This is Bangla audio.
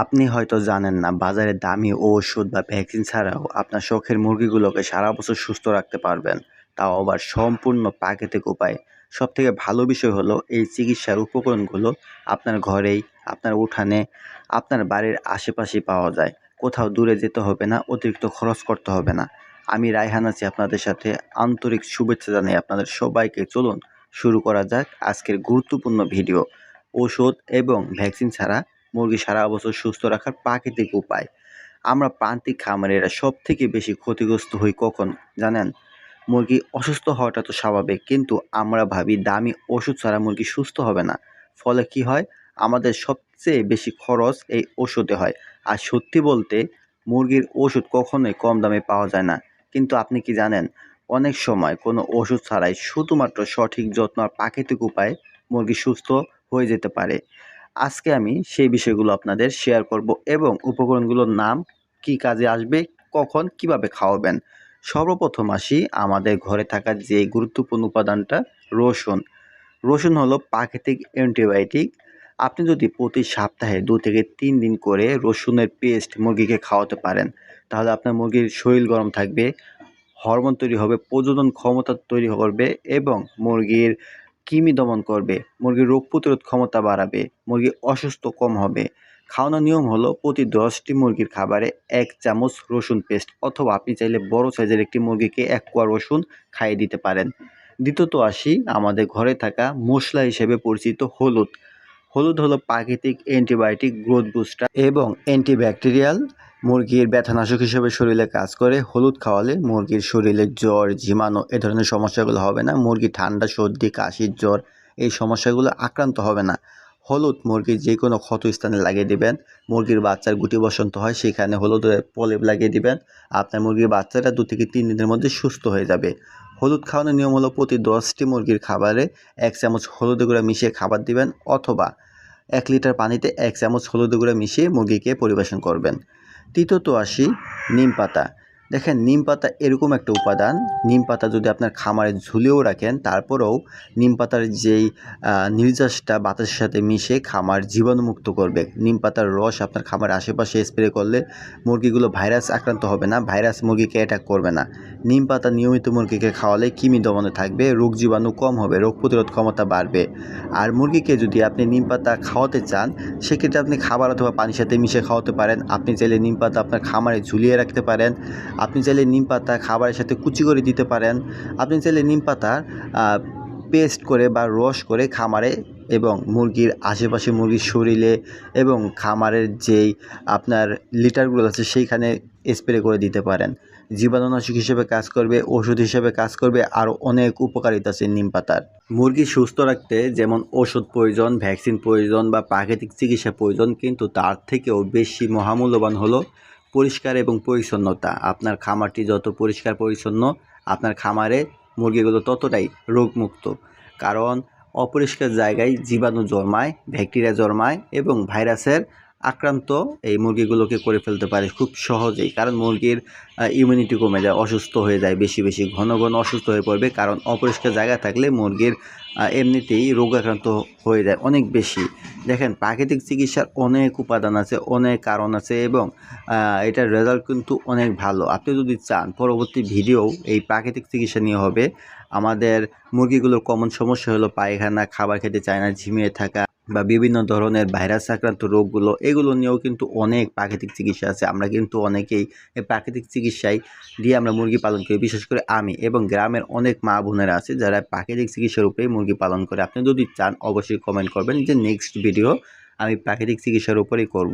আপনি হয়তো জানেন না বাজারে দামি ওষুধ বা ভ্যাকসিন ছাড়াও আপনার শখের মুরগিগুলোকে সারা বছর সুস্থ রাখতে পারবেন, তাও আবার সম্পূর্ণ প্রাকৃতিক উপায়ে। সবথেকে ভালো বিষয় হলো এই চিকিৎসার উপকরণগুলো আপনার ঘরেই, আপনার উঠানে, আপনার বাড়ির আশেপাশেই পাওয়া যায়। কোথাও দূরে যেতে হবে না, অতিরিক্ত খরচ করতে হবে না। আমি রায়হান আছি আপনাদের সাথে, আন্তরিক শুভেচ্ছা জানাই আপনাদের সবাইকে। চলুন শুরু করা যাক আজকের গুরুত্বপূর্ণ ভিডিও। ওষুধ এবং ভ্যাকসিন ছাড়া মুরগি সারা বছর সুস্থ রাখার প্রাকৃতিক উপায়। আমরা প্রান্তিক খামারিরা সবথেকে বেশি ক্ষতিগ্রস্ত হই কখন জানেন? মুরগি অসুস্থ হওয়াটা তো স্বাভাবিক, কিন্তু আমরা ভাবি দামি ওষুধ ছাড়া মুরগি সুস্থ হবে না। ফলে কি হয়? আমাদের সবচেয়ে বেশি খরচ এই ওষুধে হয়। আর সত্যি বলতে মুরগির ওষুধ কখনোই কম দামে পাওয়া যায় না। কিন্তু আপনি কি জানেন, অনেক সময় কোনো ওষুধ ছাড়াই শুধুমাত্র সঠিক যত্ন আর প্রাকৃতিক উপায়ে মুরগি সুস্থ হয়ে যেতে পারে। আজকে আমি সেই বিষয়গুলো আপনাদের শেয়ার করব এবং উপকরণগুলোর নাম, কি কাজে আসবে, কখন, কিভাবে খাওয়াবেন। সর্বপ্রথম আসি আমাদের ঘরে থাকা যে গুরুত্বপূর্ণ উপাদানটা, রসুন। রসুন হলো প্রাকৃতিক অ্যান্টিবায়োটিক। আপনি যদি প্রতি সপ্তাহে 2 থেকে 3 দিন করে রসুনের পেস্ট মুরগিকে খাওয়াতে পারেন, তাহলে আপনার মুরগির শরীর গরম থাকবে, হরমোন তৈরি হবে, প্রজনন ক্ষমতা তৈরি করবে এবং মুরগির কৃমি দমন করবে, মুরগির রোগ প্রতিরোধ ক্ষমতা বাড়াবে, মুরগি অসুস্থ কম হবে। খাওয়ানোর নিয়ম হলো প্রতি 10টি মুরগির খাবারে 1 চামচ রসুন পেস্ট, অথবা আপনি চাইলে বড় সাইজের একটি মুরগিকে 1 কোয়া রসুন খাইয়ে দিতে পারেন। দ্বিতীয়ত আসি আমাদের ঘরে থাকা মশলা হিসেবে পরিচিত হলুদ। হলুদ হলো প্রাকৃতিক অ্যান্টিবায়োটিক, গ্রোথ বুস্টার এবং অ্যান্টিব্যাকটেরিয়াল। মুরগির ব্যথানাশক হিসেবে শরীরে কাজ করে। হলুদ খাওয়ালে মুরগির শরীরে জ্বর, জীবাণু এ ধরনের সমস্যাগুলো হবে না। মুরগি ঠান্ডা, সর্দি, কাশি, জ্বর এই সমস্যাগুলো আক্রান্ত হবে না। হলুদ মুরগির যে কোনো ক্ষত স্থানে লাগিয়ে দিবেন। মুরগির বাচ্চার গুটি বসন্ত হয়, সেখানে হলুদের প্রলেপ লাগিয়ে দিবেন। আপনার মুরগির বাচ্চাটা 2 থেকে 3 দিনের মধ্যে সুস্থ হয়ে যাবে। হলুদ খাওয়ানোর নিয়ম হলো প্রতি 10টি মুরগির খাবারে 1 চামচ হলুদের গুঁড়া মিশিয়ে খাবার দিবেন, অথবা 1 লিটার পানিতে 1 চামচ হলুদের গুঁড়া মিশিয়ে মুরগিকে পরিবেশন করবেন। তৃতীয়ত আসি নিম পাতা। দেখেন, নিম পাতা এরকম একটা উপাদান, নিম পাতা যদি আপনার খামারে ঝুলিয়েও রাখেন, তারপরেও নিম পাতার যেই নির্যাসটা বাতাসের সাথে মিশে খামার জীবাণুমুক্ত করবে। নিম পাতার রস আপনার খামারের আশেপাশে স্প্রে করলে মুরগিগুলো ভাইরাস আক্রান্ত হবে না, ভাইরাস মুরগিকে অ্যাটাক করবে না। নিম পাতা নিয়মিত মুরগিকে খাওয়ালে কৃমি দমনে থাকবে, রোগ জীবাণু কম হবে, রোগ প্রতিরোধ ক্ষমতা বাড়বে। আর মুরগিকে যদি আপনি নিম পাতা খাওয়াতে চান, সেক্ষেত্রে আপনি খাবার অথবা পানির সাথে মিশিয়ে খাওয়াতে পারেন। আপনি চাইলে নিম পাতা আপনার খামারে ঝুলিয়ে রাখতে পারেন। আপনি চাইলে নিম পাতা খাবারের সাথে কুচি করে দিতে পারেন। আপনি চাইলে নিম পাতা পেস্ট করে বা রস করে খামারে এবং মুরগির আশেপাশে, মুরগির শরীরে এবং খামারের যেই আপনার লিটারগুলো আছে সেইখানে স্প্রে করে দিতে পারেন। জীবাণুনাশক হিসেবে কাজ করবে, ওষুধ হিসেবে কাজ করবে, আরও অনেক উপকারিতা আছে নিম পাতার। মুরগি সুস্থ রাখতে যেমন ওষুধ প্রয়োজন, ভ্যাকসিন প্রয়োজন বা প্রাকৃতিক চিকিৎসা প্রয়োজন, কিন্তু তার থেকেও বেশি মহামূল্যবান হলো পরিষ্কার এবং পরিচ্ছন্নতা। আপনার খামারটি যত পরিষ্কার পরিচ্ছন্ন, আপনার খামারে মুরগিগুলো ততটাই রোগমুক্ত। কারণ অপরিষ্কার জায়গায় জীবাণু জন্মায়, ব্যাকটেরিয়া জন্মায় এবং ভাইরাসের আক্রান্ত এই মুরগিগুলোকে করে ফেলতে পারে খুব সহজেই। কারণ মুরগির ইমিউনিটি কমে যায়, অসুস্থ হয়ে যায়, বেশি বেশি ঘন ঘন অসুস্থ হয়ে পড়বে। কারণ অপরিষ্কার জায়গা থাকলে মুরগির এমনিতেই রোগাক্রান্ত হয়ে যায় অনেক বেশি। দেখেন, প্রাকৃতিক চিকিৎসার অনেক উপাদান আছে, অনেক কারণ আছে এবং এটার রেজাল্ট কিন্তু অনেক ভালো। আপনি যদি চান পরবর্তী ভিডিও এই প্রাকৃতিক চিকিৎসা নিয়ে হবে। আমাদের মুরগিগুলোর কমন সমস্যা হলো পায়খানা, খাবার খেতে চায় না, ঝিমিয়ে থাকা বা বিভিন্ন ধরনের ভাইরাস আক্রান্ত রোগগুলো, এগুলো নিয়েও কিন্তু অনেক প্রাকৃতিক চিকিৎসা আছে। আমরা কিন্তু অনেকেই এই প্রাকৃতিক চিকিৎসায় দিয়ে আমরা মুরগি পালন করি। বিশেষ করে আমি এবং গ্রামের অনেক মা বোনেরা আছে যারা প্রাকৃতিক চিকিৎসার উপরেই মুরগি পালন করে। আপনি যদি চান অবশ্যই কমেন্ট করবেন যে নেক্সট ভিডিও আমি প্রাকৃতিক চিকিৎসার উপরেই করব।